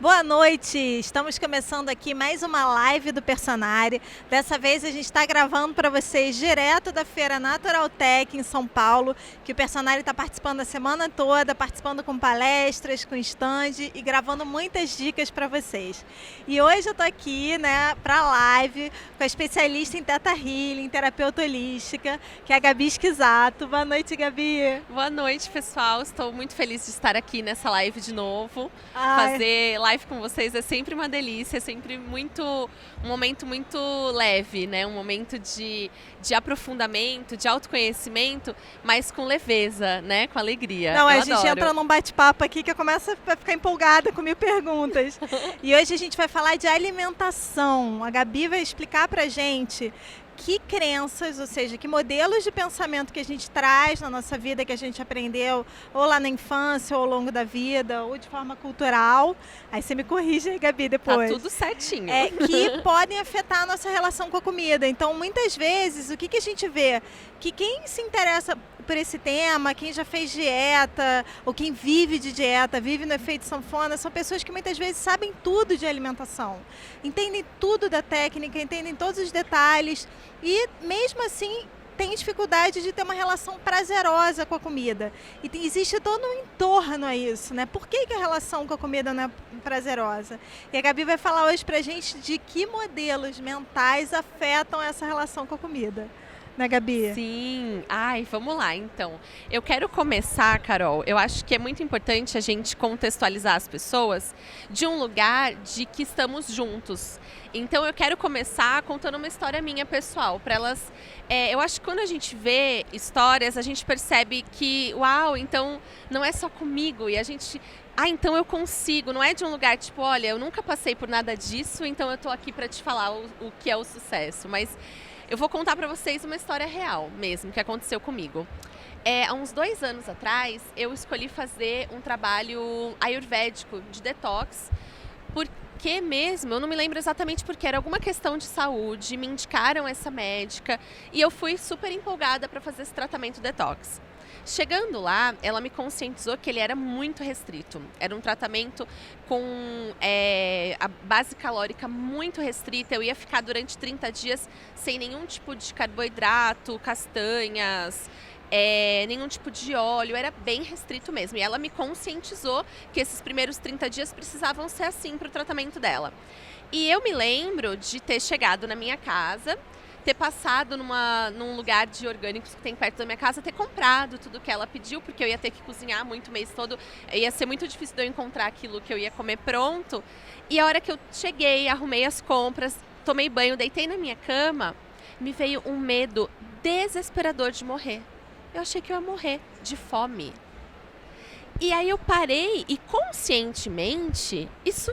Boa noite! Estamos começando aqui mais uma live do Personare. Dessa vez a gente está gravando para vocês direto da Feira Naturaltech em São Paulo, que o Personare está participando a semana toda, participando com palestras, com stand e gravando muitas dicas para vocês. E hoje eu estou aqui, para a live com a especialista em Theta Healing, terapeuta holística, que é a Gabi Esquisato. Boa noite, Gabi! Boa noite, pessoal. Estou muito feliz de estar aqui nessa live de novo. Ai. Fazer live com vocês é sempre uma delícia, é sempre um momento muito leve, né? Um momento de aprofundamento, de autoconhecimento, mas com leveza, né? Com alegria. Não, eu a gente adoro. entra num bate-papo aqui que eu começo a ficar empolgada com mil perguntas. E hoje a gente vai falar de alimentação. A Gabi vai explicar pra gente que crenças, ou seja, que modelos de pensamento que a gente traz na nossa vida, que a gente aprendeu ou lá na infância, ou ao longo da vida, ou de forma cultural. Aí você me corrige aí, Gabi, depois. Tá tudo certinho. Que podem afetar a nossa relação com a comida. Então, muitas vezes, o que a gente vê? Que quem se interessa por esse tema, quem já fez dieta, ou quem vive de dieta, vive no efeito sanfona, são pessoas que muitas vezes sabem tudo de alimentação, entendem tudo da técnica, entendem todos os detalhes e mesmo assim tem dificuldade de ter uma relação prazerosa com a comida. E existe todo um entorno a isso, né? Por que a relação com a comida não é prazerosa? E a Gabi vai falar hoje pra gente de que modelos mentais afetam essa relação com a comida. Né, Gabi? Sim. Ai, vamos lá, então. Eu quero começar, Carol, eu acho que é muito importante a gente contextualizar as pessoas de um lugar de que estamos juntos. Então, eu quero começar contando uma história minha pessoal, para elas... eu acho que quando a gente vê histórias, a gente percebe que, uau, então não é só comigo, e a gente... então eu consigo, não é de um lugar tipo, olha, eu nunca passei por nada disso, então eu tô aqui para te falar o que é o sucesso, mas... Eu vou contar para vocês uma história real mesmo, que aconteceu comigo. Há uns 2 anos atrás, eu escolhi fazer um trabalho ayurvédico de detox, porque mesmo, eu não me lembro exatamente porque, era alguma questão de saúde, me indicaram essa médica e eu fui super empolgada para fazer esse tratamento detox. Chegando lá, ela me conscientizou que ele era muito restrito. Era um tratamento com a base calórica muito restrita. Eu ia ficar durante 30 dias sem nenhum tipo de carboidrato, castanhas, nenhum tipo de óleo. Era bem restrito mesmo. E ela me conscientizou que esses primeiros 30 dias precisavam ser assim para o tratamento dela. E eu me lembro de ter chegado na minha casa, ter passado num lugar de orgânicos que tem perto da minha casa, ter comprado tudo que ela pediu, porque eu ia ter que cozinhar muito o mês todo, ia ser muito difícil de eu encontrar aquilo que eu ia comer pronto. E a hora que eu cheguei, arrumei as compras, tomei banho, deitei na minha cama, me veio um medo desesperador de morrer. Eu achei que eu ia morrer de fome. E aí eu parei e conscientemente, isso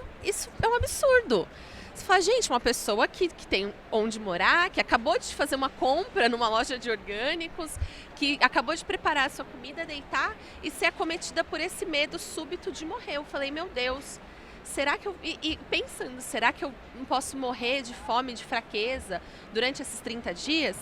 é um absurdo. Você fala, gente, uma pessoa que tem onde morar, que acabou de fazer uma compra numa loja de orgânicos, que acabou de preparar a sua comida, deitar e ser acometida por esse medo súbito de morrer. Eu falei, meu Deus, será que eu... E pensando, será que eu não posso morrer de fome, de fraqueza durante esses 30 dias?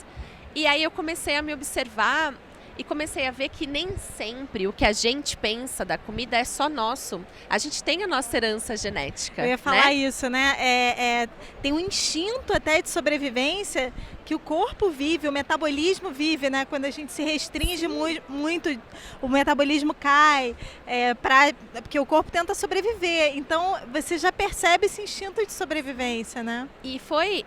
E aí eu comecei a me observar e comecei a ver que nem sempre o que a gente pensa da comida é só nosso. A gente tem a nossa herança genética. Eu ia falar isso, né? Tem um instinto até de sobrevivência que o corpo vive, o metabolismo vive, né? Quando a gente se restringe muito, o metabolismo cai, porque o corpo tenta sobreviver. Então, você já percebe esse instinto de sobrevivência, né? E foi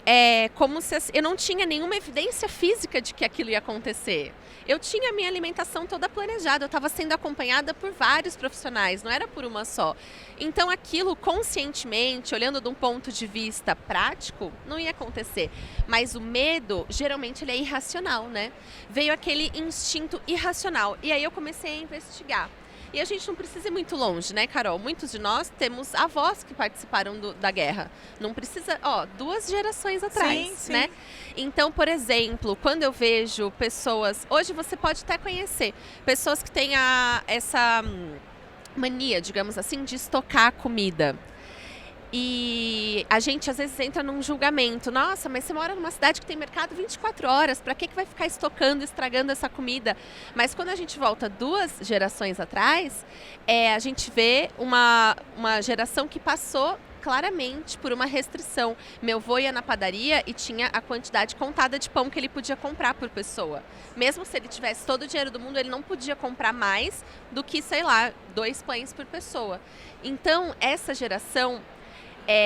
como se eu não tinha nenhuma evidência física de que aquilo ia acontecer. Eu tinha a minha alimentação toda planejada, eu estava sendo acompanhada por vários profissionais, não era por uma só. Então aquilo conscientemente, olhando de um ponto de vista prático, não ia acontecer. Mas o medo, geralmente ele é irracional, né? Veio aquele instinto irracional e aí eu comecei a investigar. E a gente não precisa ir muito longe, né, Carol? Muitos de nós temos avós que participaram da guerra. Não precisa, 2 gerações atrás, sim. né? Então, por exemplo, quando eu vejo pessoas... Hoje você pode até conhecer pessoas que têm essa mania, digamos assim, de estocar comida. E a gente às vezes entra num julgamento. Nossa, mas você mora numa cidade que tem mercado 24 horas, para que vai ficar estocando, estragando essa comida? Mas quando a gente volta 2 gerações atrás, a gente vê uma geração que passou claramente por uma restrição. Meu avô ia na padaria e tinha a quantidade contada de pão que ele podia comprar por pessoa. Mesmo se ele tivesse todo o dinheiro do mundo, ele não podia comprar mais do que, sei lá, 2 pães por pessoa. Então, essa geração,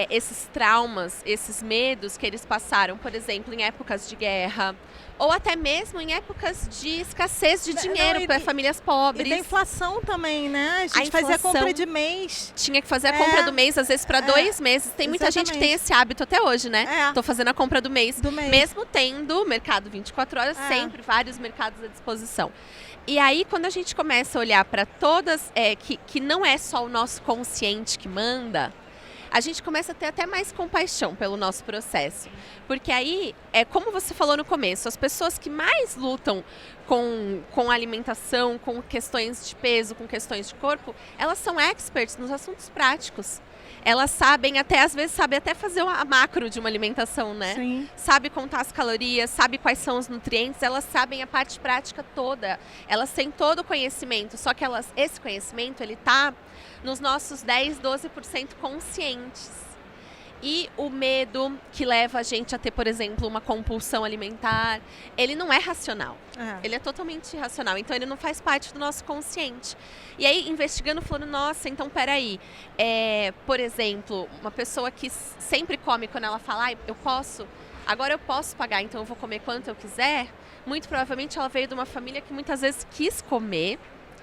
esses traumas, esses medos que eles passaram, por exemplo, em épocas de guerra, ou até mesmo em épocas de escassez de dinheiro para famílias pobres. E da inflação também, né? A gente fazia compra de mês. Tinha que fazer a compra do mês, às vezes para 2 meses. Tem muita gente que tem esse hábito até hoje, né? Tô fazendo a compra do mês. Mesmo tendo mercado 24 horas, sempre vários mercados à disposição. E aí, quando a gente começa a olhar para todas, que não é só o nosso consciente que manda, a gente começa a ter até mais compaixão pelo nosso processo. Porque aí, como você falou no começo, as pessoas que mais lutam com alimentação, com questões de peso, com questões de corpo, elas são experts nos assuntos práticos. Elas sabem às vezes fazer a macro de uma alimentação, né? Sim. Sabe contar as calorias, sabe quais são os nutrientes, elas sabem a parte prática toda. Elas têm todo o conhecimento, só que esse conhecimento, ele tá nos nossos 10, 12% conscientes. E o medo que leva a gente a ter, por exemplo, uma compulsão alimentar, ele não é racional. Ele é totalmente irracional. Então, ele não faz parte do nosso consciente. E aí, investigando, falando, nossa, então, peraí. Por exemplo, uma pessoa que sempre come quando ela fala, agora eu posso pagar, então eu vou comer quanto eu quiser. Muito provavelmente ela veio de uma família que muitas vezes quis comer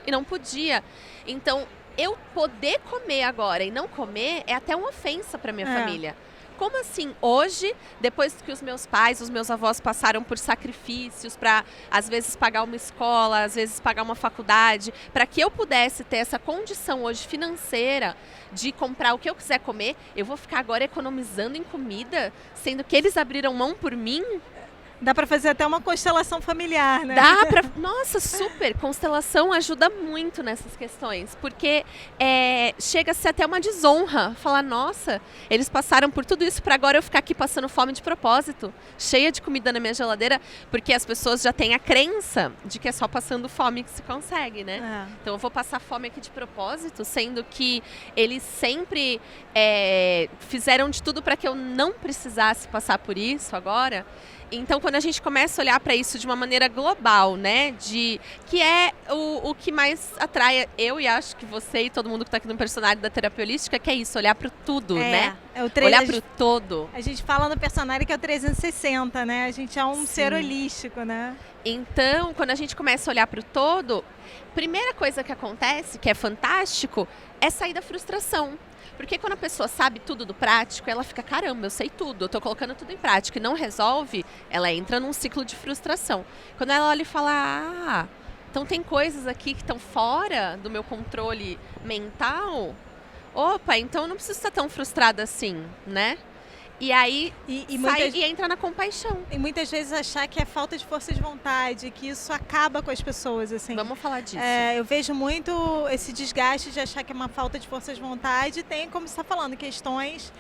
e não podia. Então, eu poder comer agora e não comer é até uma ofensa para minha família. Como assim, hoje, depois que os meus pais, os meus avós passaram por sacrifícios para, às vezes, pagar uma escola, às vezes, pagar uma faculdade, para que eu pudesse ter essa condição hoje financeira de comprar o que eu quiser comer, eu vou ficar agora economizando em comida, sendo que eles abriram mão por mim? Dá para fazer até uma constelação familiar, né? Nossa, super! Constelação ajuda muito nessas questões, porque chega a ser até uma desonra. Falar, nossa, eles passaram por tudo isso para agora eu ficar aqui passando fome de propósito, cheia de comida na minha geladeira, porque as pessoas já têm a crença de que é só passando fome que se consegue, né? Então eu vou passar fome aqui de propósito, sendo que eles sempre fizeram de tudo para que eu não precisasse passar por isso agora. Então, quando a gente começa a olhar para isso de uma maneira global, né, que é o que mais atrai eu e acho que você e todo mundo que está aqui no personagem da terapia holística, que é isso, olhar para tudo, né? Olhar para o todo. A gente fala no personagem que é o 360, né? A gente é um ser holístico, né? Então, quando a gente começa a olhar para o todo, primeira coisa que acontece, que é fantástico, é sair da frustração. Porque quando a pessoa sabe tudo do prático, ela fica, caramba, eu sei tudo, eu tô colocando tudo em prática e não resolve, ela entra num ciclo de frustração. Quando ela olha e fala, então tem coisas aqui que estão fora do meu controle mental, opa, então eu não preciso estar tão frustrada assim, né? E aí sai e entra na compaixão. E muitas vezes achar que é falta de força de vontade, que isso acaba com as pessoas, assim. Vamos falar disso. Eu vejo muito esse desgaste de achar que é uma falta de força de vontade. Tem, como você está falando, questões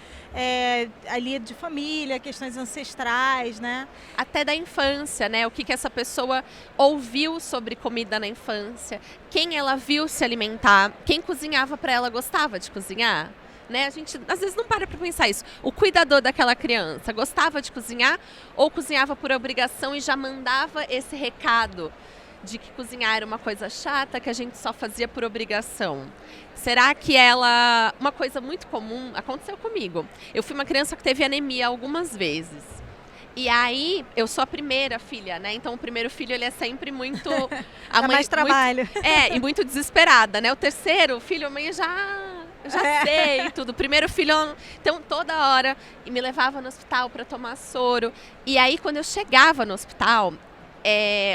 ali de família, questões ancestrais, né? Até da infância, né? O que essa pessoa ouviu sobre comida na infância. Quem ela viu se alimentar. Quem cozinhava para ela gostava de cozinhar. Né? A gente às vezes não para pensar isso. O cuidador daquela criança gostava de cozinhar ou cozinhava por obrigação e já mandava esse recado de que cozinhar era uma coisa chata, que a gente só fazia por obrigação? Será que uma coisa muito comum aconteceu comigo. Eu fui uma criança que teve anemia algumas vezes. E aí, eu sou a primeira filha, né? Então, o primeiro filho, ele é sempre muito... Dá mais trabalho. E muito desesperada, né? O terceiro filho, a mãe já sei tudo. Primeiro filho, então toda hora me levava no hospital para tomar soro. E aí, quando eu chegava no hospital,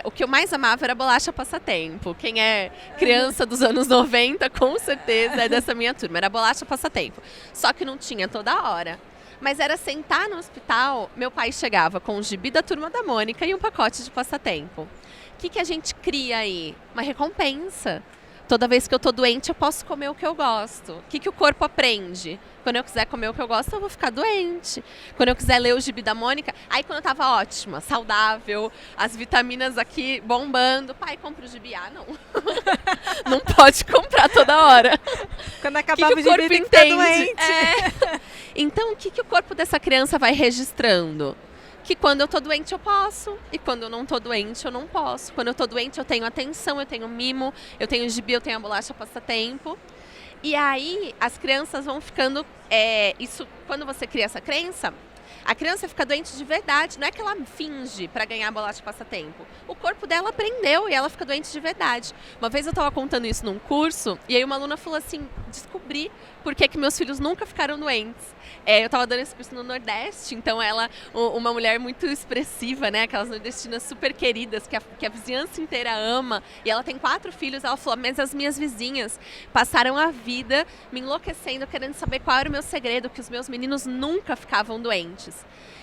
o que eu mais amava era bolacha passatempo. Quem é criança dos anos 90, com certeza é dessa minha turma. Era bolacha passatempo. Só que não tinha toda hora. Mas era sentar no hospital, meu pai chegava com o gibi da Turma da Mônica e um pacote de passatempo. O que a gente cria aí? Uma recompensa. Toda vez que eu tô doente, eu posso comer o que eu gosto. O que o corpo aprende? Quando eu quiser comer o que eu gosto, eu vou ficar doente. Quando eu quiser ler o Gibi da Mônica, aí quando eu tava ótima, saudável, as vitaminas aqui bombando, pai, compra o gibi. Ah, não. Não pode comprar toda hora. Quando acabava o corpo gibi, tem que ficar entende? doente. Então, o que o corpo dessa criança vai registrando? Que quando eu tô doente eu posso, e quando eu não tô doente eu não posso. Quando eu tô doente eu tenho atenção, eu tenho mimo, eu tenho gibi, eu tenho a bolacha passatempo. E aí as crianças vão ficando, isso, quando você cria essa crença, a criança fica doente de verdade, não é que ela finge para ganhar a bolacha passatempo. O corpo dela aprendeu e ela fica doente de verdade. Uma vez eu estava contando isso num curso, e aí uma aluna falou assim, descobri por que meus filhos nunca ficaram doentes. Eu estava dando esse curso no Nordeste, então ela, uma mulher muito expressiva, né? Aquelas nordestinas super queridas, que a vizinhança inteira ama. E ela tem 4 filhos, ela falou, mas as minhas vizinhas passaram a vida me enlouquecendo, querendo saber qual era o meu segredo, que os meus meninos nunca ficavam doentes.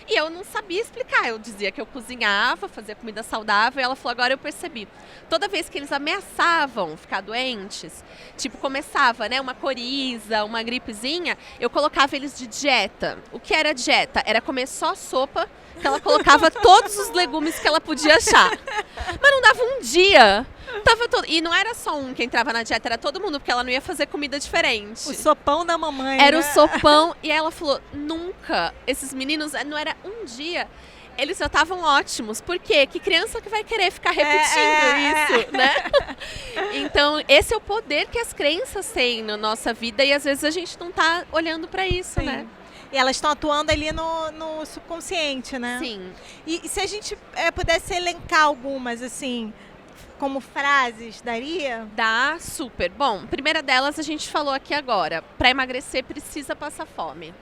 E eu não sabia explicar, eu dizia que eu cozinhava, fazia comida saudável, e ela falou, agora eu percebi. Toda vez que eles ameaçavam ficar doentes, tipo, começava, né, uma coriza, uma gripezinha, eu colocava eles de dieta. O que era dieta? Era comer só sopa, que ela colocava todos os legumes que ela podia achar. Mas não dava um dia. E não era só um que entrava na dieta, era todo mundo, porque ela não ia fazer comida diferente. O sopão da mamãe, Era né? o sopão. E aí ela falou, nunca, esses meninos, não era um dia, eles já estavam ótimos. Por quê? Que criança que vai querer ficar repetindo isso, né? Então, esse é o poder que as crenças têm na nossa vida e às vezes a gente não tá olhando para isso, Sim. né? E elas estão atuando ali no subconsciente, né? Sim. E se a gente pudesse elencar algumas, assim, como frases, daria? Dá super. Bom, primeira delas a gente falou aqui agora. Para emagrecer precisa passar fome.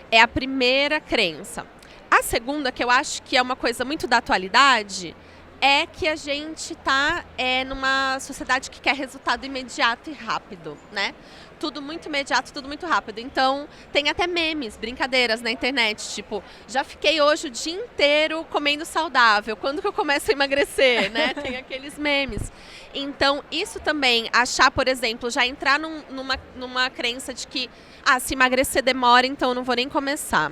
É a primeira crença. A segunda, que eu acho que é uma coisa muito da atualidade, é que a gente tá numa sociedade que quer resultado imediato e rápido, né? Tudo muito imediato, tudo muito rápido. Então, tem até memes, brincadeiras na internet, tipo, já fiquei hoje o dia inteiro comendo saudável, quando que eu começo a emagrecer, né? Tem aqueles memes. Então, isso também, achar, por exemplo, já entrar numa crença de que, se emagrecer demora, então eu não vou nem começar.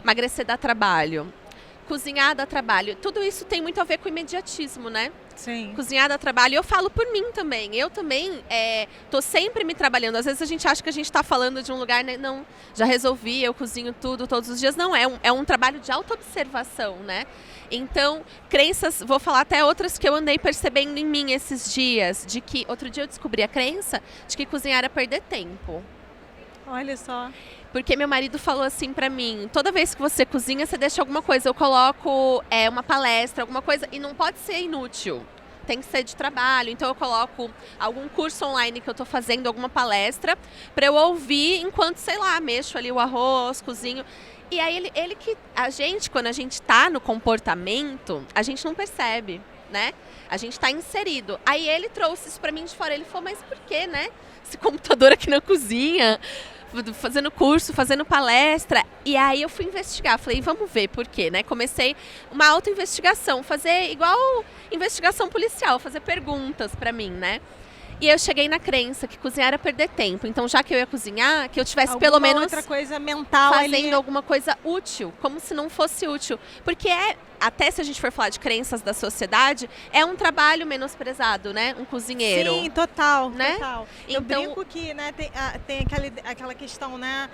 Emagrecer dá trabalho. Cozinhar dá trabalho. Tudo isso tem muito a ver com imediatismo, né? Sim. Cozinhar dá trabalho. E eu falo por mim também. Eu também tô sempre me trabalhando. Às vezes a gente acha que a gente está falando de um lugar, né? Não, já resolvi, eu cozinho tudo todos os dias. Não, é um trabalho de autoobservação, né? Então, crenças, vou falar até outras que eu andei percebendo em mim esses dias. De que, outro dia eu descobri a crença de que cozinhar é perder tempo. Olha só. Porque meu marido falou assim pra mim, toda vez que você cozinha, você deixa alguma coisa. Eu coloco uma palestra, alguma coisa, e não pode ser inútil. Tem que ser de trabalho. Então eu coloco algum curso online que eu tô fazendo, alguma palestra, pra eu ouvir enquanto, sei lá, mexo ali o arroz, cozinho. E aí a gente, quando a gente tá no comportamento, a gente não percebe, né? A gente tá inserido. Aí ele trouxe isso pra mim de fora. Ele falou, mas por que, né? Esse computador aqui na cozinha, fazendo curso, fazendo palestra. E aí eu fui investigar, falei, vamos ver por quê, né? Comecei uma auto-investigação, fazer igual investigação policial, fazer perguntas pra mim, né? E eu cheguei na crença que cozinhar era perder tempo. Então, já que eu ia cozinhar, que eu tivesse pelo menos outra coisa mental fazendo ali. alguma coisa útil, como se não fosse útil. Porque até se a gente for falar de crenças da sociedade, é um trabalho menosprezado, né? Um cozinheiro. Sim, total, né? total. Então, eu brinco que, né, tem aquela questão, né,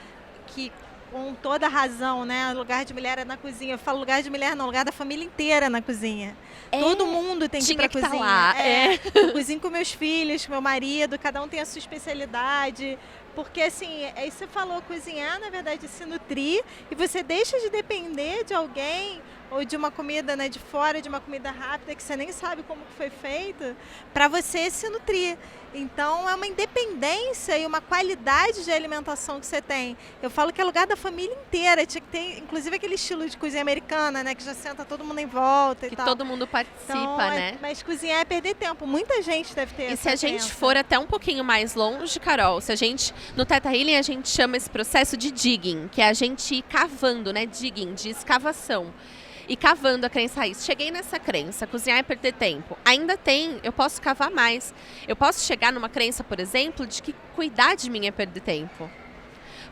que com toda razão, né, lugar de mulher é na cozinha. Eu falo lugar de mulher não, lugar da família inteira na cozinha. Todo mundo tem que ir pra cozinha. Tá lá. Eu cozinho com meus filhos, com meu marido, cada um tem a sua especialidade. Porque, assim, aí você falou, cozinhar, na verdade, é se nutrir, e você deixa de depender de alguém ou de uma comida, né, de fora, de uma comida rápida que você nem sabe como que foi feita, para você se nutrir. Então, é uma independência e uma qualidade de alimentação que você tem. Eu falo que é lugar da família inteira. Tinha que ter, inclusive, aquele estilo de cozinha americana, né? Que já senta todo mundo em volta e tal. Que todo mundo participa, então, né? Mas cozinhar é perder tempo. Muita gente deve ter E essa se a gente crença. for até um pouquinho mais longe, Carol, se a gente, no Theta Healing, a gente chama esse processo de digging, que é a gente ir cavando, né? Digging, de escavação. e cavando a crença raiz. Cheguei nessa crença, cozinhar é perder tempo. Ainda tem, eu posso cavar mais. Eu posso chegar numa crença, por exemplo, de que cuidar de mim é perder tempo.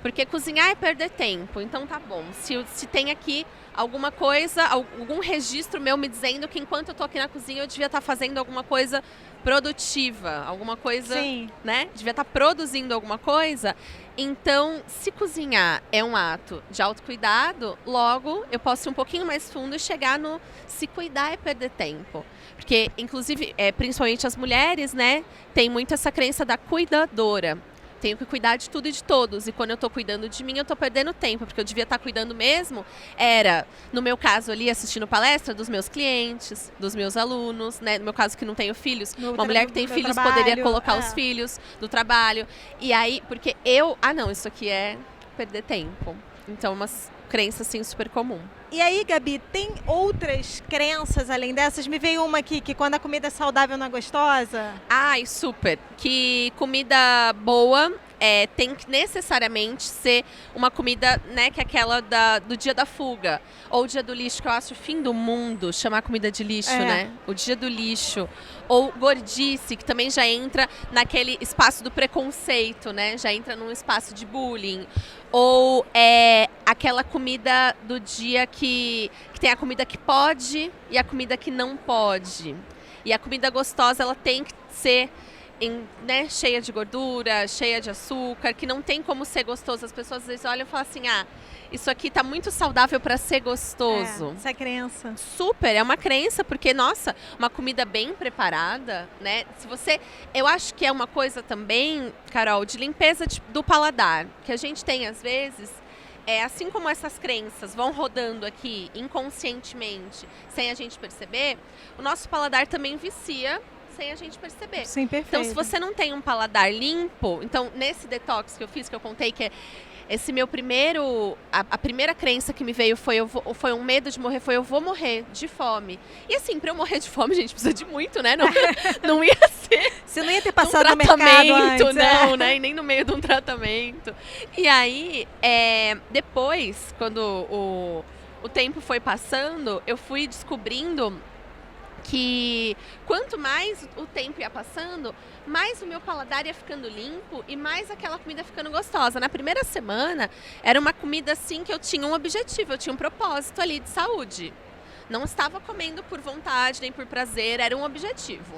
Porque cozinhar é perder tempo. Então tá bom, se tem aqui alguma coisa, algum registro meu me dizendo que enquanto eu tô aqui na cozinha eu devia estar fazendo alguma coisa produtiva, alguma coisa, Sim. né? Devia estar produzindo alguma coisa. Então, se cozinhar é um ato de autocuidado, logo eu posso ir um pouquinho mais fundo e chegar no se cuidar é perder tempo. Porque, inclusive, principalmente as mulheres, né, tem muito essa crença da cuidadora. Tenho que cuidar de tudo e de todos. E quando eu tô cuidando de mim, eu tô perdendo tempo. Porque eu devia estar cuidando mesmo. Era, no meu caso ali, assistindo palestra dos meus clientes, dos meus alunos, né? No meu caso que não tenho filhos. Uma mulher que tem filhos poderia colocar os filhos do trabalho. E aí, porque não, isso aqui é perder tempo. Então, uma crença, assim, super comum. E aí, Gabi, tem outras crenças além dessas? Me veio uma aqui, que quando a comida é saudável não é gostosa. Ai, super. Que comida boa tem que necessariamente ser uma comida, né, que é aquela do dia da fuga. Ou o dia do lixo, que eu acho o fim do mundo, chamar comida de lixo, né? O dia do lixo. Ou gordice, que também já entra naquele espaço do preconceito, né? Já entra num espaço de bullying. Ou aquela comida do dia que tem a comida que pode e a comida que não pode. E a comida gostosa, ela tem que ser né, cheia de gordura, cheia de açúcar, que não tem como ser gostoso. As pessoas às vezes olham e falam assim, isso aqui tá muito saudável para ser gostoso. Essa é crença. Super, é uma crença, porque, nossa, uma comida bem preparada, né? Eu acho que é uma coisa também, Carol, de limpeza do paladar, que a gente tem às vezes, assim como essas crenças vão rodando aqui inconscientemente, sem a gente perceber, o nosso paladar também vicia sem a gente perceber. Sim, perfeito. Então, se você não tem um paladar limpo, então nesse detox que eu fiz, que eu contei, que é esse meu primeiro, a primeira crença que me veio foi um medo de morrer, eu vou morrer de fome. E assim, pra eu morrer de fome, gente, precisa de muito, né? Não ia ser. Você não ia ter passado no mercado antes, não, né? E nem no meio de um tratamento. E aí, depois, quando o tempo foi passando, eu fui descobrindo que quanto mais o tempo ia passando, mais o meu paladar ia ficando limpo e mais aquela comida ficando gostosa. Na primeira semana, era uma comida assim que eu tinha um objetivo, eu tinha um propósito ali de saúde. Não estava comendo por vontade, nem por prazer, era um objetivo.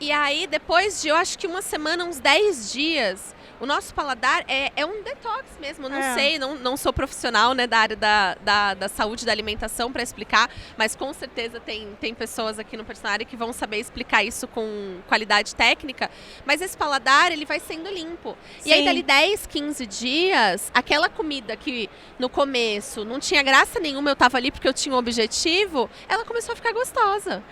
E aí, depois de, eu acho que uma semana, uns 10 dias, o nosso paladar é um detox mesmo. Eu não sei, não sou profissional, né, da área da saúde e da alimentação para explicar, mas com certeza tem pessoas aqui no Personário que vão saber explicar isso com qualidade técnica. Mas esse paladar, ele vai sendo limpo. Sim. E aí, dali 10, 15 dias, aquela comida que no começo não tinha graça nenhuma, eu tava ali porque eu tinha um objetivo, ela começou a ficar gostosa.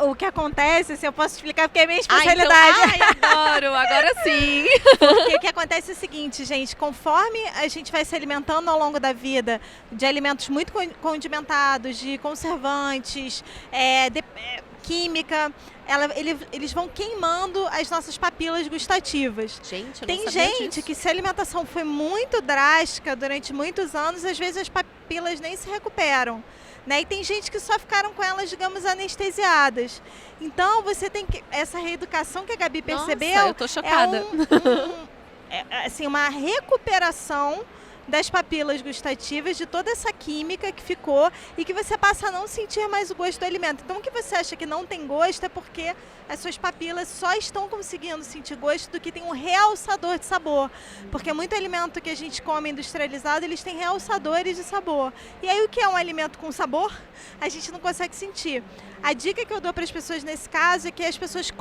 O que acontece, se eu posso explicar, porque é minha especialidade. Adoro, agora sim. Porque o que acontece é o seguinte, gente, conforme a gente vai se alimentando ao longo da vida de alimentos muito condimentados, de conservantes, química, eles vão queimando as nossas papilas gustativas. Gente, eu não Tem sabia gente disso. que, se a alimentação foi muito drástica durante muitos anos, às vezes as papilas nem se recuperam. Né? E tem gente que só ficaram com elas, digamos, anestesiadas. Então, você tem que... Essa reeducação que a Gabi percebeu... Nossa, eu tô chocada. Assim, uma recuperação das papilas gustativas, de toda essa química que ficou e que você passa a não sentir mais o gosto do alimento. Então, o que você acha que não tem gosto é porque as suas papilas só estão conseguindo sentir gosto do que tem um realçador de sabor. Porque muito alimento que a gente come industrializado, eles têm realçadores de sabor. E aí, o que é um alimento com sabor, a gente não consegue sentir. A dica que eu dou para as pessoas nesse caso é que as pessoas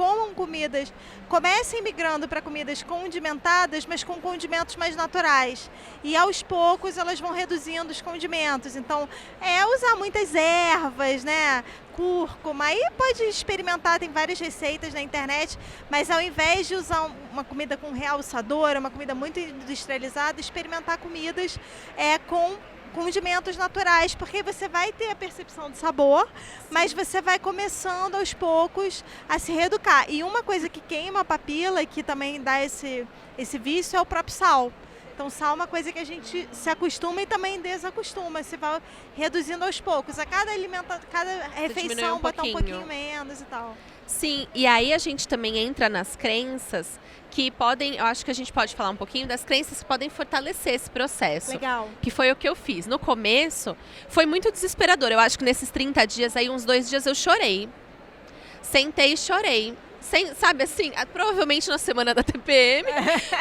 comecem migrando para comidas condimentadas, mas com condimentos mais naturais. E aos poucos elas vão reduzindo os condimentos. Então, usar muitas ervas, né? Cúrcuma, aí pode experimentar, tem várias receitas na internet, mas ao invés de usar uma comida com realçador, uma comida muito industrializada, experimentar comidas com condimentos naturais, porque você vai ter a percepção de sabor, mas você vai começando aos poucos a se reeducar. E uma coisa que queima a papila, que também dá esse vício, é o próprio sal. Então, Então, sal é uma coisa que a gente se acostuma e também desacostuma. Você vai reduzindo aos poucos. A cada refeição, botar um pouquinho menos e tal. Sim, e aí a gente também entra nas crenças que podem, eu acho que a gente pode falar um pouquinho das crenças que podem fortalecer esse processo. Legal. Que foi o que eu fiz. No começo, foi muito desesperador. Eu acho que nesses 30 dias, aí uns 2 dias eu chorei. Sentei e chorei. Sabe assim, provavelmente na semana da TPM,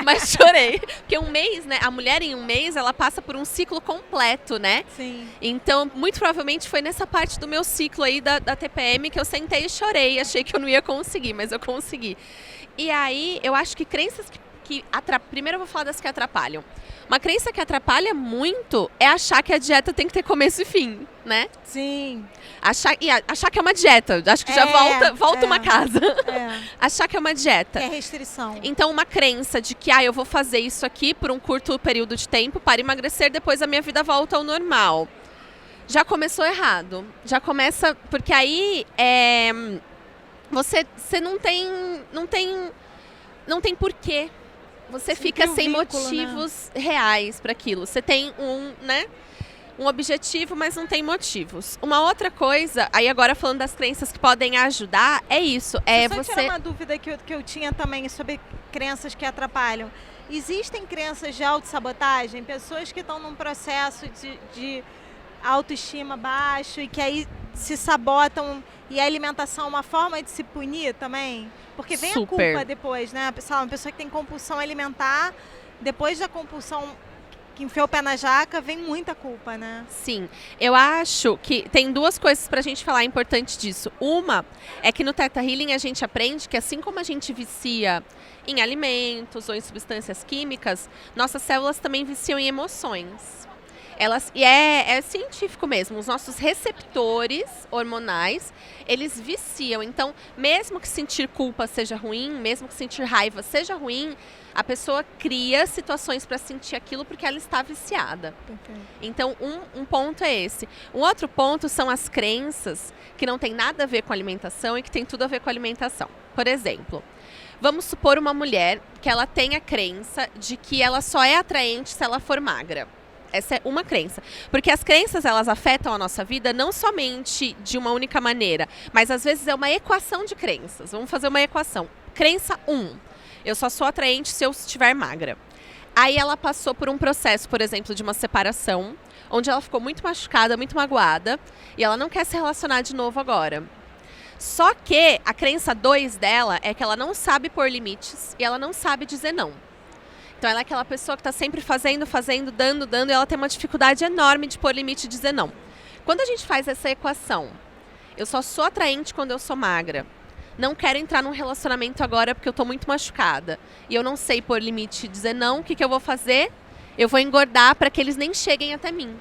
mas chorei. Porque um mês, né? A mulher em um mês, ela passa por um ciclo completo, né? Sim. Então, muito provavelmente foi nessa parte do meu ciclo aí da TPM que eu sentei e chorei. Achei que eu não ia conseguir, mas eu consegui. E aí, eu acho que crenças que atrapalham. Primeiro eu vou falar das que atrapalham. Uma crença que atrapalha muito é achar que a dieta tem que ter começo e fim, né? Sim. Achar que é uma dieta. Acho que já volta uma casa. Achar que é uma dieta. É restrição. Então, uma crença de que eu vou fazer isso aqui por um curto período de tempo para emagrecer, depois a minha vida volta ao normal. Já começou errado. Já começa... Porque aí você não tem porquê. Você fica sem motivos reais para aquilo. Você tem um objetivo, mas não tem motivos. Uma outra coisa, aí agora falando das crenças que podem ajudar, é isso. Só tirar uma dúvida que eu tinha também sobre crenças que atrapalham. Existem crenças de autossabotagem? Pessoas que estão num processo de autoestima baixo e que aí se sabotam, e a alimentação é uma forma de se punir também? Porque vem a culpa depois, né? Uma pessoa que tem compulsão alimentar, depois da compulsão que enfiou o pé na jaca, vem muita culpa, né? Sim. Eu acho que tem 2 coisas pra gente falar importante disso. Uma é que no Theta Healing a gente aprende que assim como a gente vicia em alimentos ou em substâncias químicas, nossas células também viciam em emoções. E é científico mesmo, os nossos receptores hormonais, eles viciam. Então, mesmo que sentir culpa seja ruim, mesmo que sentir raiva seja ruim, a pessoa cria situações para sentir aquilo porque ela está viciada. Perfeito. Então, um ponto é esse. Um outro ponto são as crenças que não tem nada a ver com alimentação e que tem tudo a ver com alimentação. Por exemplo, vamos supor uma mulher que ela tem a crença de que ela só é atraente se ela for magra. Essa é uma crença. Porque as crenças, elas afetam a nossa vida não somente de uma única maneira, mas às vezes é uma equação de crenças. Vamos fazer uma equação. Crença 1. Eu só sou atraente se eu estiver magra. Aí ela passou por um processo, por exemplo, de uma separação, onde ela ficou muito machucada, muito magoada, e ela não quer se relacionar de novo agora. Só que a crença 2 dela é que ela não sabe pôr limites e ela não sabe dizer não. Então, ela é aquela pessoa que está sempre fazendo, dando, e ela tem uma dificuldade enorme de pôr limite e dizer não. Quando a gente faz essa equação, eu só sou atraente quando eu sou magra, não quero entrar num relacionamento agora porque eu estou muito machucada, e eu não sei pôr limite e dizer não, o que eu vou fazer? Eu vou engordar para que eles nem cheguem até mim.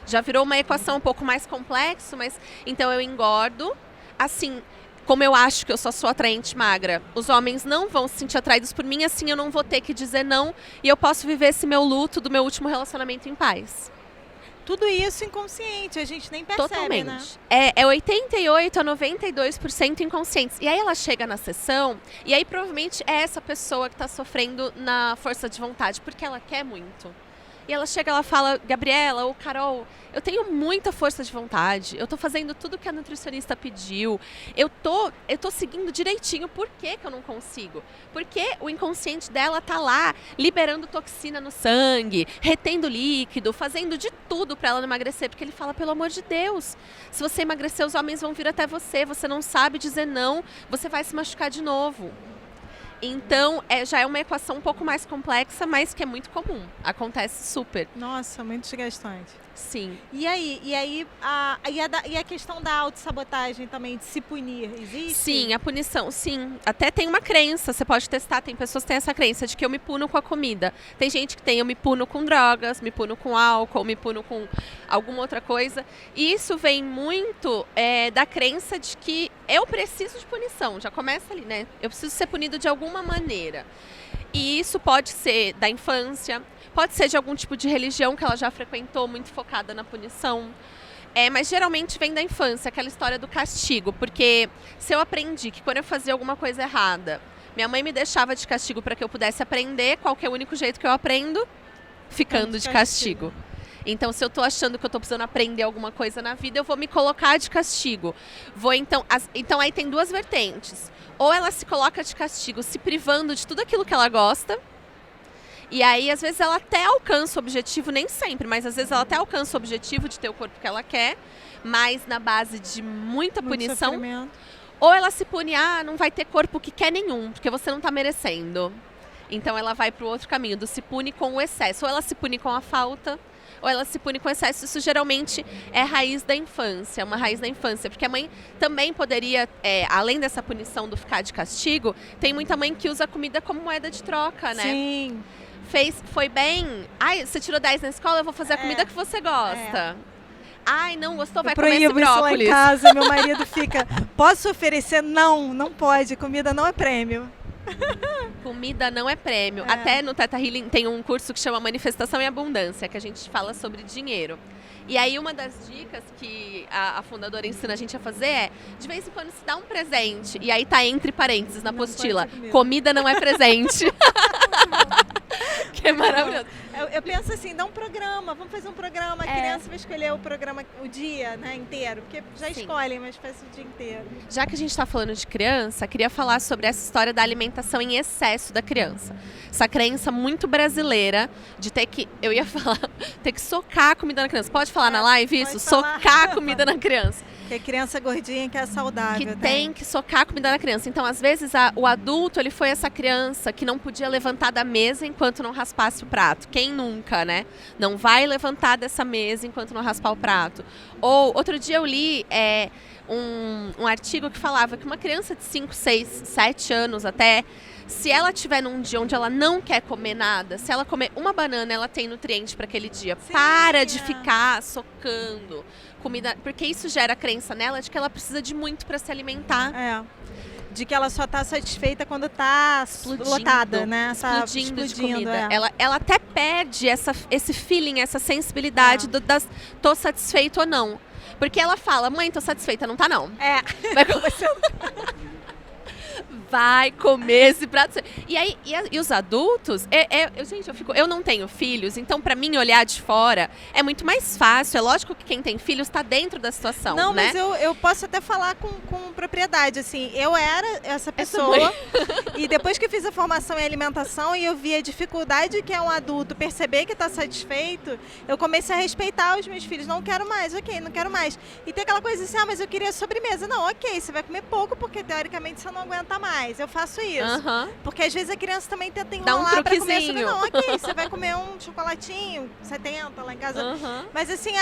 Já virou uma equação um pouco mais complexa, mas então eu engordo, assim... Como eu acho que eu só sou atraente magra, os homens não vão se sentir atraídos por mim, assim eu não vou ter que dizer não e eu posso viver esse meu luto do meu último relacionamento em paz. Tudo isso inconsciente, a gente nem percebe, totalmente, né? É 88% a 92% inconscientes. E aí ela chega na sessão, e aí provavelmente é essa pessoa que está sofrendo na força de vontade, porque ela quer muito. E ela chega, ela fala, Gabriela ou Carol, eu tenho muita força de vontade, eu tô fazendo tudo que a nutricionista pediu, eu tô seguindo direitinho, por que eu não consigo? Porque o inconsciente dela tá lá, liberando toxina no sangue, retendo líquido, fazendo de tudo para ela não emagrecer, porque ele fala, pelo amor de Deus, se você emagrecer, os homens vão vir até você não sabe dizer não, você vai se machucar de novo. Então, já é uma equação um pouco mais complexa, mas que é muito comum. Acontece super. Nossa, muito desgastante. Sim. E aí a questão da autossabotagem também, de se punir, existe? Sim, a punição, sim. Até tem uma crença, você pode testar, tem pessoas que têm essa crença de que eu me puno com a comida. Tem gente que tem, eu me puno com drogas, me puno com álcool, me puno com alguma outra coisa. E isso vem muito da crença de que eu preciso de punição, já começa ali, né? Eu preciso ser punido de alguma maneira. E isso pode ser da infância, pode ser de algum tipo de religião que ela já frequentou, muito focada na punição. Mas geralmente vem da infância, aquela história do castigo. Porque se eu aprendi que quando eu fazia alguma coisa errada, Minha mãe me deixava de castigo para que eu pudesse aprender. Qual que é o único jeito que eu aprendo? Ficando de castigo. Então, se eu tô achando que eu tô precisando aprender alguma coisa na vida, eu vou me colocar de castigo. Então, aí tem duas vertentes. Ou ela se coloca de castigo, se privando de tudo aquilo que ela gosta. E aí, às vezes, ela até alcança o objetivo, nem sempre, mas às vezes ela até alcança o objetivo de ter o corpo que ela quer, mas na base de muita punição. Ou ela se pune, não vai ter corpo que quer nenhum, porque você não tá merecendo. Então ela vai pro outro caminho, do se pune com o excesso. Ou ela se pune com a falta, ou ela se pune com o excesso. Isso geralmente é raiz da infância, uma raiz da infância. Porque a mãe também poderia, além dessa punição do ficar de castigo, tem muita mãe que usa a comida como moeda de troca, né? Sim. Foi bem, você tirou 10 na escola, eu vou fazer a comida que você gosta. Ai, não gostou, vai comer esse brócolis. Isso lá em casa, meu marido fica, posso oferecer? Não, não pode, comida não é prêmio. Comida não é prêmio. Até no Theta Healing tem um curso que chama Manifestação e Abundância, que a gente fala sobre dinheiro. E aí uma das dicas que a fundadora ensina a gente a fazer é, de vez em quando se dá um presente, e aí tá entre parênteses na apostila, comida não é presente. Que é maravilhoso. Eu penso assim, dá um programa, vamos fazer um programa, a criança vai escolher o programa, o dia, né, inteiro, porque já escolhem, mas faz o dia inteiro. Já que a gente está falando de criança, queria falar sobre essa história da alimentação em excesso da criança. Essa crença muito brasileira de ter que, eu ia falar, ter que socar a comida na criança. Pode falar na live isso? Socar a comida na criança. Que a criança gordinha que é saudável. Que tem que socar a comida na criança. Então, às vezes, o adulto, ele foi essa criança que não podia levantar da mesa enquanto não raspasse o prato. Quem nunca, né? Não vai levantar dessa mesa enquanto não raspar o prato. Ou, outro dia eu li um artigo que falava que uma criança de 5, 6, 7 anos até, se ela tiver num dia onde ela não quer comer nada, se ela comer uma banana, ela tem nutriente para aquele dia. Sim, para de ficar socando comida, porque isso gera a crença nela de que ela precisa de muito para se alimentar. De que ela só tá satisfeita quando tá lotada, né? Explodindo de comida. Ela até perde esse feeling, essa sensibilidade tô satisfeito ou não. Porque ela fala, mãe, tô satisfeita, não tá não. Vai comer. Vai comer esse prato. E aí, e os adultos, gente, eu não tenho filhos, então pra mim olhar de fora é muito mais fácil. É lógico que quem tem filhos tá dentro da situação, não, né? Mas eu posso até falar com propriedade, assim, eu era essa pessoa e depois que eu fiz a formação em alimentação e eu vi a dificuldade que é um adulto perceber que tá satisfeito, eu comecei a respeitar os meus filhos. Não quero mais, ok, não quero mais. E tem aquela coisa assim, mas eu queria sobremesa. Não, ok, você vai comer pouco porque teoricamente você não aguenta mais. Eu faço isso. Porque às vezes a criança também tenta enrolar pra comer sobremesa. Não, ok, você vai comer um chocolatinho, 70 lá em casa. Mas assim,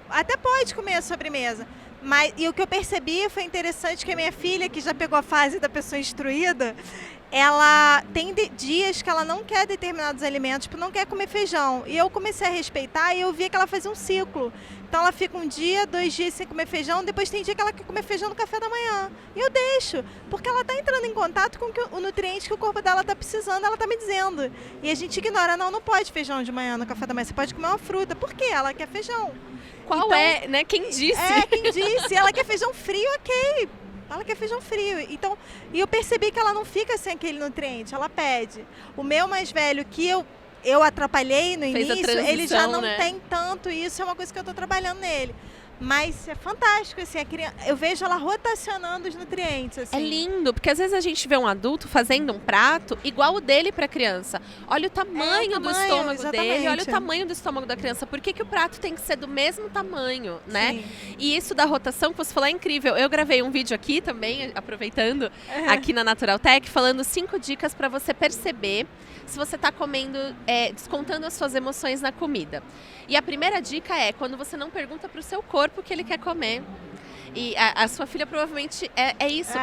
até pode comer a sobremesa. E o que eu percebi foi interessante que a minha filha, que já pegou a fase da pessoa instruída, ela tem dias que ela não quer determinados alimentos, tipo, não quer comer feijão. E eu comecei a respeitar e eu vi que ela fazia um ciclo. Então ela fica um dia, 2 dias sem comer feijão, depois tem dia que ela quer comer feijão no café da manhã. E eu deixo, porque ela está entrando em contato com o nutriente que o corpo dela está precisando, ela está me dizendo. E a gente ignora, não pode feijão de manhã no café da manhã, você pode comer uma fruta. Por quê? Ela quer feijão. Qual é, né? Quem disse? Quem disse. Ela quer feijão frio, ok. Ela quer feijão frio. Então, e eu percebi que ela não fica sem aquele nutriente, ela pede. O meu mais velho, que eu atrapalhei no início, ele já não tem tanto isso, é uma coisa que eu estou trabalhando nele. Mas é fantástico, assim, eu vejo ela rotacionando os nutrientes. Assim. É lindo, porque às vezes a gente vê um adulto fazendo um prato igual o dele para a criança. Olha o tamanho do estômago dele, olha o tamanho do estômago da criança. Por que o prato tem que ser do mesmo tamanho, né? Sim. E isso da rotação que você falou é incrível. Eu gravei um vídeo aqui também, aproveitando, aqui na Natural Tech, falando 5 dicas para você perceber se você está comendo, descontando as suas emoções na comida. E a primeira dica é quando você não pergunta para o seu corpo o que ele quer comer. E a sua filha provavelmente é isso.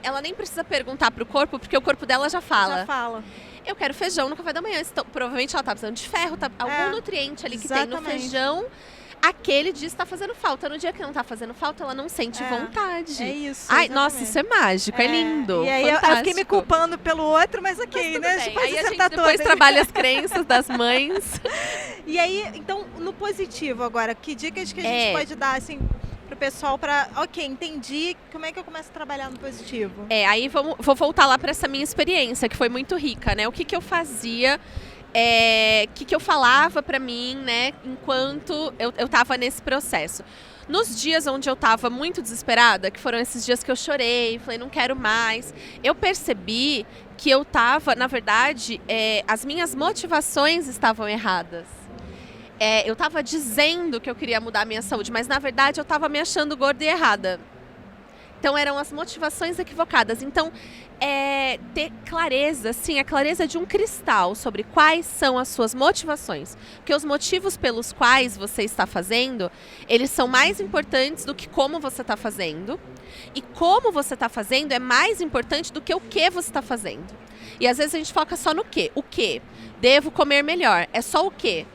Ela nem precisa perguntar para o corpo, porque o corpo dela já fala. Já fala. Eu quero feijão no café da manhã. Então, provavelmente ela está precisando de ferro, algum nutriente ali que tem no feijão. Aquele dia está fazendo falta. No dia que não está fazendo falta, ela não sente vontade. É isso. Ai, nossa, isso é mágico, é lindo. E aí eu fiquei me culpando pelo outro, mas ok, né? Aí a gente depois trabalha as crenças das mães. E aí, então, no positivo agora, que dicas que a gente pode dar, assim, pro pessoal ok, entendi, como é que eu começo a trabalhar no positivo? Aí vou voltar lá para essa minha experiência, que foi muito rica, né? O que eu fazia, o que eu falava para mim, né? Enquanto eu tava nesse processo. Nos dias onde eu estava muito desesperada, que foram esses dias que eu chorei, falei, não quero mais, eu percebi que eu estava, na verdade, as minhas motivações estavam erradas. Eu estava dizendo que eu queria mudar a minha saúde, mas na verdade eu estava me achando gorda e errada. Então eram as motivações equivocadas. Então, ter clareza, sim, a clareza de um cristal sobre quais são as suas motivações. Porque os motivos pelos quais você está fazendo, eles são mais importantes do que como você está fazendo. E como você está fazendo é mais importante do que o que você está fazendo. E às vezes a gente foca só no quê. O quê? Devo comer melhor. É só o quê?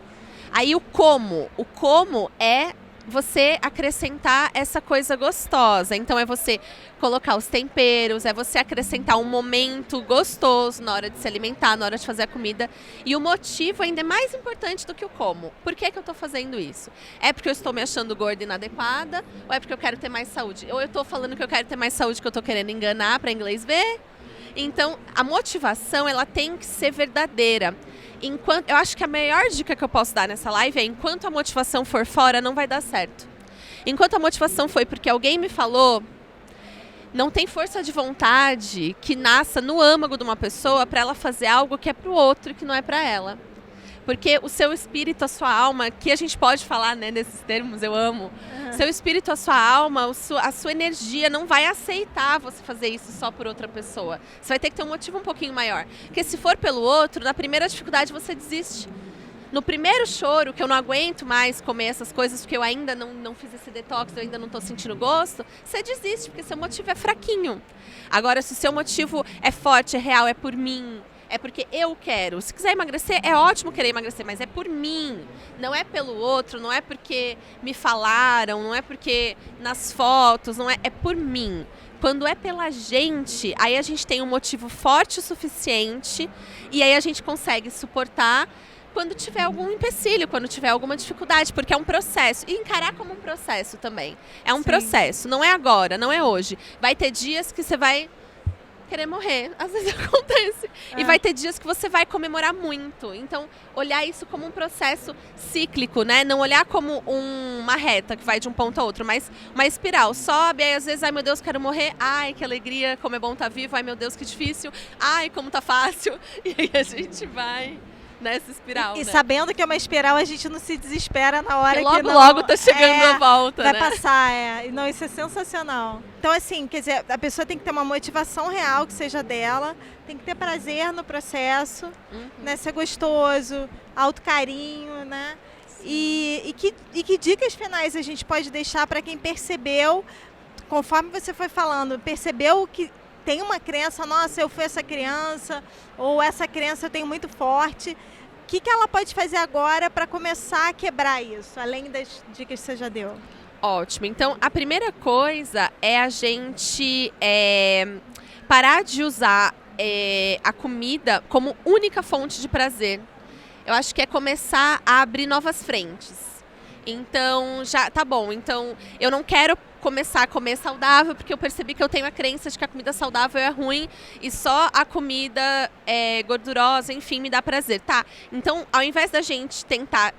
Aí o como é você acrescentar essa coisa gostosa. Então é você colocar os temperos, é você acrescentar um momento gostoso na hora de se alimentar, na hora de fazer a comida. E o motivo ainda é mais importante do que o como. Por que eu estou fazendo isso? É porque eu estou me achando gorda e inadequada? Ou é porque eu quero ter mais saúde? Ou eu estou falando que eu quero ter mais saúde que eu estou querendo enganar para inglês ver? Então, a motivação, ela tem que ser verdadeira. Eu acho que a maior dica que eu posso dar nessa live é: enquanto a motivação for fora, não vai dar certo. Enquanto a motivação foi porque alguém me falou, não tem força de vontade que nasça no âmago de uma pessoa para ela fazer algo que é para o outro e que não é para ela. Porque o seu espírito, a sua alma, que a gente pode falar, né, nesses termos, eu amo. Seu espírito, a sua alma, a sua energia não vai aceitar você fazer isso só por outra pessoa. Você vai ter que ter um motivo um pouquinho maior. Porque se for pelo outro, na primeira dificuldade você desiste. No primeiro choro, que eu não aguento mais comer essas coisas porque eu ainda não fiz esse detox, eu ainda não estou sentindo gosto, você desiste, porque seu motivo é fraquinho. Agora, se o seu motivo é forte, é real, é por mim, é porque eu quero. Se quiser emagrecer, é ótimo querer emagrecer, mas é por mim. Não é pelo outro, não é porque me falaram, não é porque nas fotos, não é por mim. Quando é pela gente, aí a gente tem um motivo forte o suficiente e aí a gente consegue suportar quando tiver algum empecilho, quando tiver alguma dificuldade, porque é um processo. E encarar como um processo também. É um processo, não é agora, não é hoje. Vai ter dias que você vai querer morrer, às vezes acontece. E vai ter dias que você vai comemorar muito. Então, olhar isso como um processo cíclico, né? Não olhar como uma reta que vai de um ponto a outro, mas uma espiral. Sobe, aí às vezes, ai meu Deus, quero morrer. Ai, que alegria, como é bom estar vivo. Ai meu Deus, que difícil. Ai, como tá fácil. E aí a gente vai nessa espiral, E né? sabendo que é uma espiral, a gente não se desespera na hora Porque que não... logo tá chegando a volta, vai né? passar, Não, isso é sensacional. Então, assim, quer dizer, a pessoa tem que ter uma motivação real que seja dela, tem que ter prazer no processo, né? Ser gostoso, autocarinho, né? E que dicas finais a gente pode deixar para quem percebeu, conforme você foi falando, percebeu que tem uma crença, nossa, eu fui essa criança, ou essa crença eu tenho muito forte. O que ela pode fazer agora para começar a quebrar isso, além das dicas que você já deu? Ótimo. Então, a primeira coisa é a gente parar de usar a comida como única fonte de prazer. Eu acho que é começar a abrir novas frentes. Então, já tá bom. Então, eu não quero começar a comer saudável, porque eu percebi que eu tenho a crença de que a comida saudável é ruim e só a comida gordurosa, enfim, me dá prazer. Tá, então ao invés da gente tentar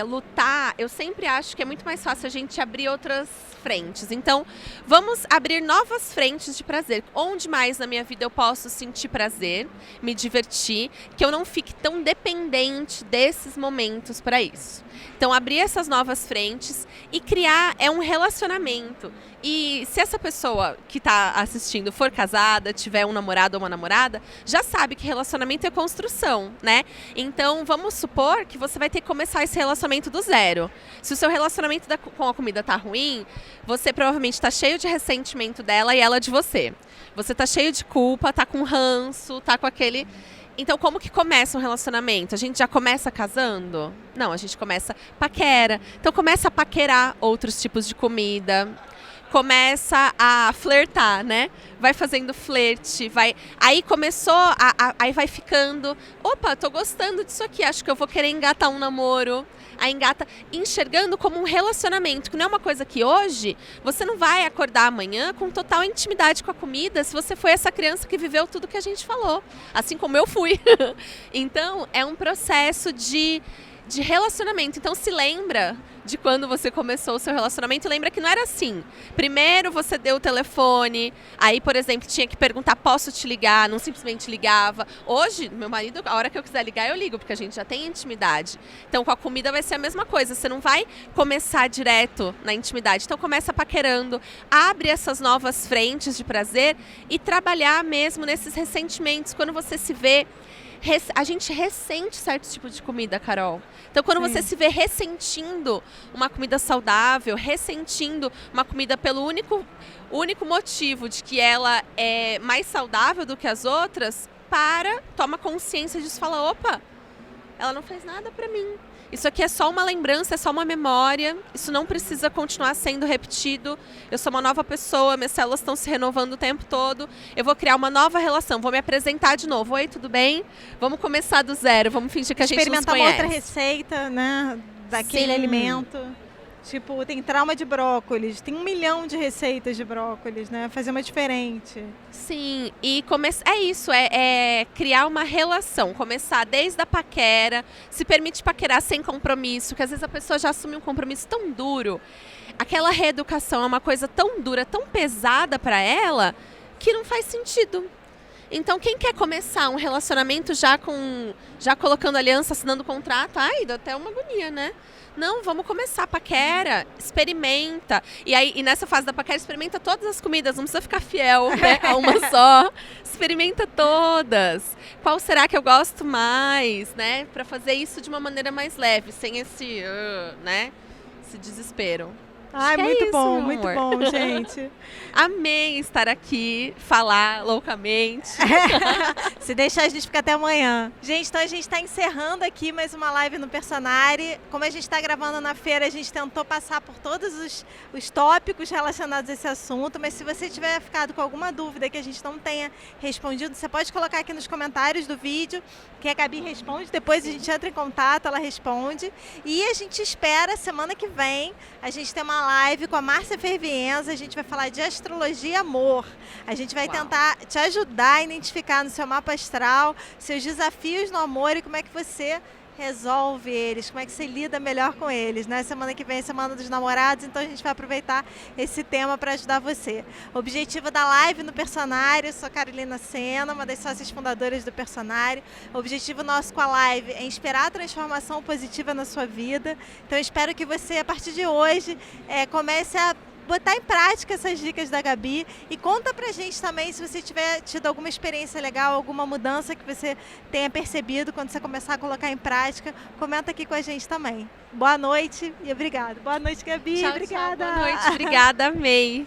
lutar, eu sempre acho que é muito mais fácil a gente abrir outras frentes. Então, vamos abrir novas frentes de prazer. Onde mais na minha vida eu posso sentir prazer, me divertir, que eu não fique tão dependente desses momentos para isso. Então, abrir essas novas frentes e criar um relacionamento. E se essa pessoa que está assistindo for casada, tiver um namorado ou uma namorada, já sabe que relacionamento é construção, né? Então, vamos supor que você vai ter que começar esse relacionamento do zero. Se o seu relacionamento com a comida tá ruim, você provavelmente está cheio de ressentimento dela e ela de você. Você tá cheio de culpa, tá com ranço, tá com aquele... Então, como que começa um relacionamento? A gente já começa casando? Não, a gente começa paquera. Então, começa a paquerar outros tipos de comida. Começa a flertar, né? Vai fazendo flerte, aí começou, aí vai ficando, opa, tô gostando disso aqui, acho que eu vou querer engatar um namoro. Aí engata enxergando como um relacionamento, que não é uma coisa que hoje você não vai acordar amanhã com total intimidade com a comida se você foi essa criança que viveu tudo que a gente falou, assim como eu fui. Então, é um processo de relacionamento. Então, se lembra de quando você começou o seu relacionamento, lembra que não era assim. Primeiro você deu o telefone, aí, por exemplo, tinha que perguntar, posso te ligar? Não simplesmente ligava. Hoje, meu marido, a hora que eu quiser ligar, eu ligo, porque a gente já tem intimidade. Então, com a comida vai ser a mesma coisa. Você não vai começar direto na intimidade. Então, começa paquerando, abre essas novas frentes de prazer e trabalhar mesmo nesses ressentimentos. Quando você se vê, a gente ressente certo tipo de comida, Carol. Então, quando você se vê ressentindo uma comida saudável, ressentindo uma comida pelo único motivo de que ela é mais saudável do que as outras, toma consciência disso e fala, opa, ela não fez nada pra mim. Isso aqui é só uma lembrança, é só uma memória. Isso não precisa continuar sendo repetido. Eu sou uma nova pessoa, minhas células estão se renovando o tempo todo. Eu vou criar uma nova relação, vou me apresentar de novo. Oi, tudo bem? Vamos começar do zero, vamos fingir que a gente não se conhece. Experimentar uma outra receita, né, daquele alimento. Tipo, tem trauma de brócolis, tem 1 milhão de receitas de brócolis, né? Fazer uma diferente. Sim, e é isso, é criar uma relação, começar desde a paquera, se permite paquerar sem compromisso, que às vezes a pessoa já assume um compromisso tão duro. Aquela reeducação é uma coisa tão dura, tão pesada para ela, que não faz sentido. Então, quem quer começar um relacionamento já colocando aliança, assinando contrato, dá até uma agonia, né? Não, vamos começar a paquera, experimenta. E nessa fase da paquera, experimenta todas as comidas, não precisa ficar fiel, né, a uma só. Experimenta todas. Qual será que eu gosto mais, né? Para fazer isso de uma maneira mais leve, sem esse desespero. Ai, muito bom, gente. Amei estar aqui, falar loucamente. Se deixar, a gente fica até amanhã. Gente, então a gente está encerrando aqui mais uma live no Personare. Como a gente está gravando na feira, a gente tentou passar por todos os tópicos relacionados a esse assunto, mas se você tiver ficado com alguma dúvida que a gente não tenha respondido, você pode colocar aqui nos comentários do vídeo, que a Gabi responde, depois a gente entra em contato, ela responde. E a gente espera, semana que vem, a gente tem uma live com a Márcia Fervienza, a gente vai falar de astrologia e amor. A gente vai tentar te ajudar a identificar no seu mapa astral seus desafios no amor e como é que você resolve eles, como é que você lida melhor com eles, né? Semana que vem é Semana dos Namorados, então a gente vai aproveitar esse tema para ajudar você. O objetivo da live no Personário, sou Carolina Sena, uma das sócias fundadoras do Personário. O objetivo nosso com a live é inspirar a transformação positiva na sua vida. Então eu espero que você, a partir de hoje, comece a botar em prática essas dicas da Gabi e conta pra gente também se você tiver tido alguma experiência legal, alguma mudança que você tenha percebido quando você começar a colocar em prática, comenta aqui com a gente também. Boa noite e obrigada. Boa noite, Gabi. Tchau, obrigada. Tchau, boa noite, obrigada, amei.